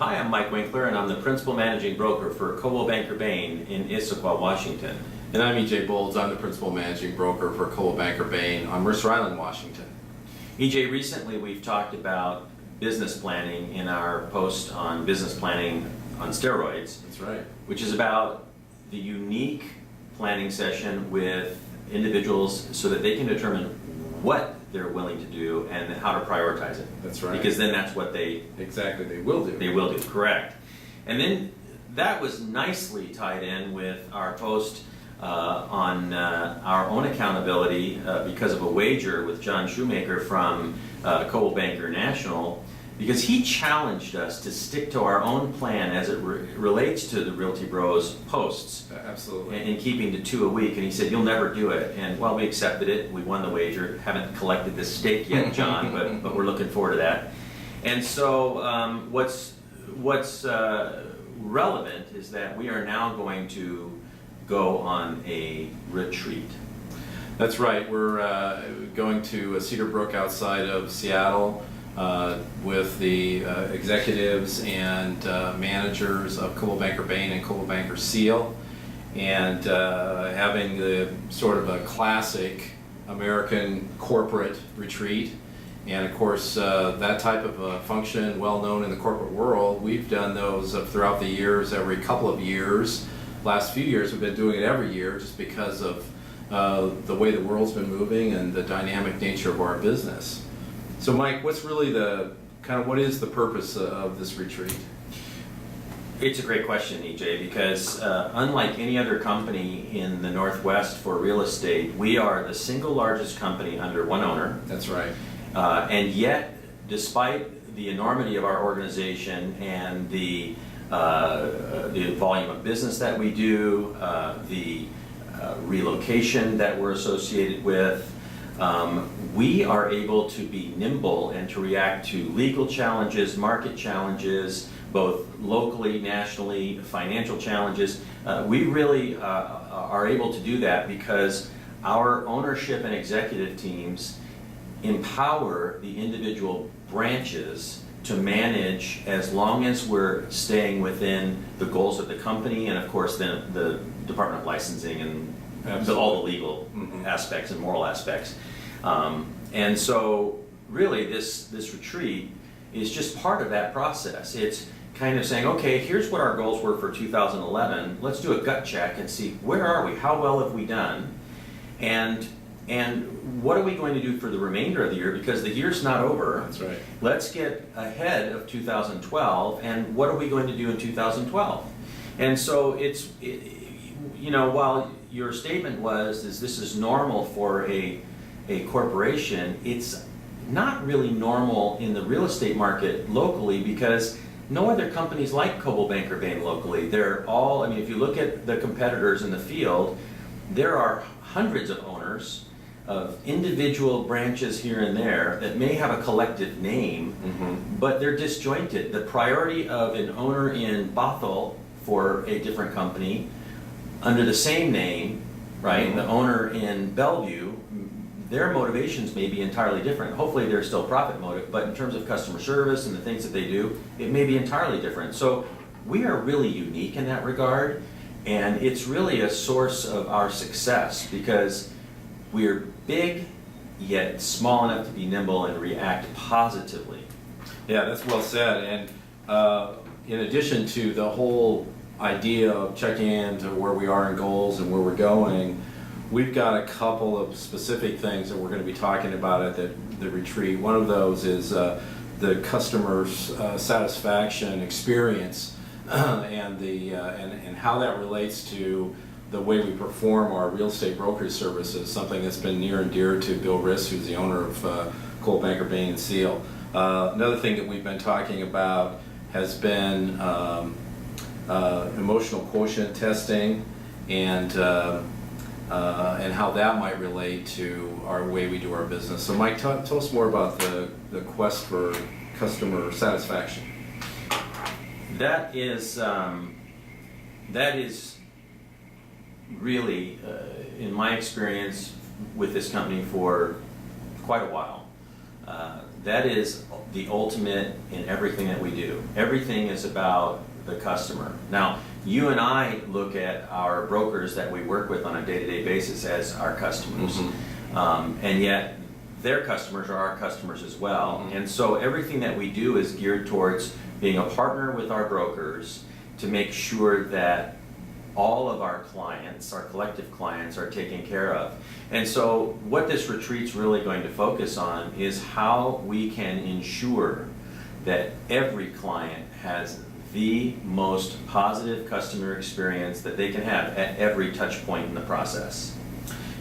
Hi, I'm Mike Winkler, and I'm the Principal Managing Broker for Coldwell Banker Bain in Issaquah, Washington. And I'm EJ Bolds. I'm the Principal Managing Broker for Coldwell Banker Bain on Mercer Island, Washington. EJ, recently we've talked about business planning in our post on business planning on steroids. That's right. Which is about the unique planning session with individuals so that they can determine what they're willing to do and how to prioritize it. That's right. Because then that's what they will do. They will do, correct. And then that was nicely tied in with our post on our own accountability because of a wager with John Shoemaker from Coldwell Banker National, because he challenged us to stick to our own plan as it relates to the Realty Bros posts. Absolutely. And keeping to 2 a week, and he said, you'll never do it. And well, we accepted it, we won the wager, haven't collected the stake yet, John, but we're looking forward to that. And so what's relevant is that we are now going to go on a retreat. That's right. We're going to Cedar Brook outside of Seattle with the executives and managers of Coldwell Banker Bain and Coldwell Banker Seal, and having the sort of a classic American corporate retreat. And of course, that type of a function, well known in the corporate world, we've done those throughout the years, every couple of years. Last few years, we've been doing it every year just because of the way the world's been moving and the dynamic nature of our business. So Mike, what's really what is the purpose of this retreat? It's a great question, EJ, because unlike any other company in the Northwest for real estate, we are the single largest company under one owner. That's right. And yet, despite the enormity of our organization and the volume of business that we do, the relocation that we're associated with, we are able to be nimble and to react to legal challenges, market challenges, both locally, nationally, financial challenges. We really are able to do that because our ownership and executive teams empower the individual branches to manage as long as we're staying within the goals of the company and of course then the Department of Licensing and all the legal aspects and moral aspects. And so really this retreat is just part of that process. It's kind of saying, okay, here's what our goals were for 2011. Let's do a gut check and see where are we, how well have we done, and what are we going to do for the remainder of the year, because the year's not over. That's right. Let's get ahead of 2012, and what are we going to do in 2012? And so while your statement was this is normal for a corporation, it's not really normal in the real estate market locally, because no other companies like Coldwell Banker Bain locally. They're all, if you look at the competitors in the field, there are hundreds of owners of individual branches here and there that may have a collective name, but they're disjointed. The priority of an owner in Bothell for a different company under the same name, right? The owner in Bellevue, their motivations may be entirely different. Hopefully they're still profit motive, but in terms of customer service and the things that they do, it may be entirely different. So we are really unique in that regard, and it's really a source of our success because we're big yet small enough to be nimble and react positively. Yeah, that's well said. And in addition to the whole idea of checking into where we are in goals and where we're going, we've got a couple of specific things that we're going to be talking about at the retreat. One of those is the customer satisfaction experience and how that relates to the way we perform our real estate brokerage services, something that's been near and dear to Bill Riss, who's the owner of Coldwell Banker Bain and Seal. Another thing that we've been talking about has been emotional quotient testing and how that might relate to our way we do our business. So Mike, tell us more about the quest for customer satisfaction. That is really, in my experience with this company for quite a while, that is the ultimate in everything that we do. Everything is about the customer. Now, you and I look at our brokers that we work with on a day-to-day basis as our customers. And yet, their customers are our customers as well. And so everything that we do is geared towards being a partner with our brokers to make sure that all of our clients, our collective clients, are taken care of. And so what this retreat's really going to focus on is how we can ensure that every client has the most positive customer experience that they can have at every touch point in the process.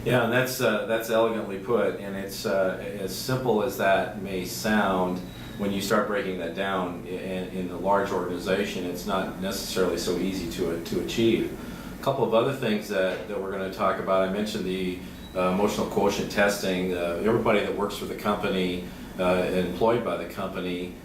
Yeah, and that's elegantly put, and it's as simple as that may sound. When you start breaking that down in a large organization, it's not necessarily so easy to achieve. A couple of other things that we're going to talk about. I mentioned the emotional quotient testing. Everybody that works for the company, employed by the company,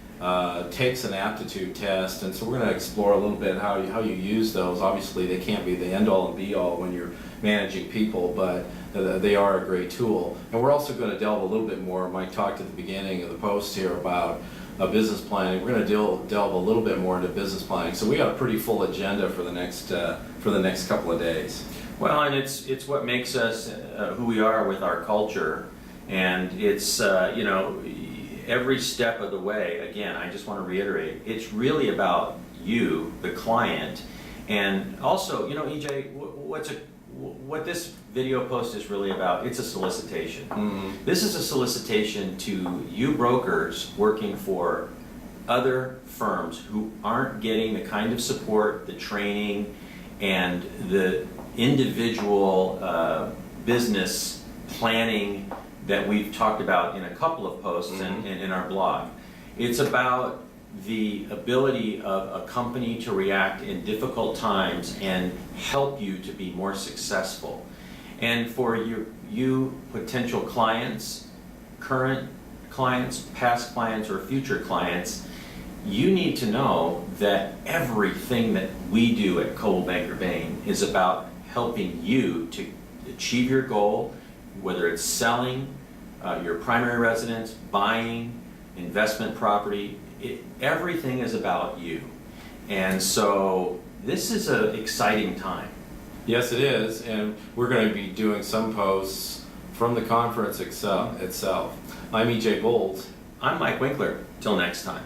takes an aptitude test, and so we're going to explore a little bit how you use those. Obviously, they can't be the end-all and be-all when you're managing people, but they are a great tool. And we're also going to delve a little bit more. Mike talked at the beginning of the post here about business planning. We're going to delve a little bit more into business planning. So we got a pretty full agenda for the next couple of days. Well, and it's what makes us who we are with our culture, and it's every step of the way. Again, I just want to reiterate, it's really about you, the client, and also, EJ, what this video post is really about, it's a solicitation. This is a solicitation to you brokers working for other firms who aren't getting the kind of support, the training, and the individual business planning that we've talked about in a couple of posts and in our blog. It's about the ability of a company to react in difficult times and help you to be more successful. And for you potential clients, current clients, past clients, or future clients, you need to know that everything that we do at Coldwell Banker Bain is about helping you to achieve your goal, whether it's selling your primary residence, buying, investment property. Everything is about you. And so this is an exciting time. Yes, it is, and we're going to be doing some posts from the conference itself. I'm EJ Bolt. I'm Mike Winkler. Till next time.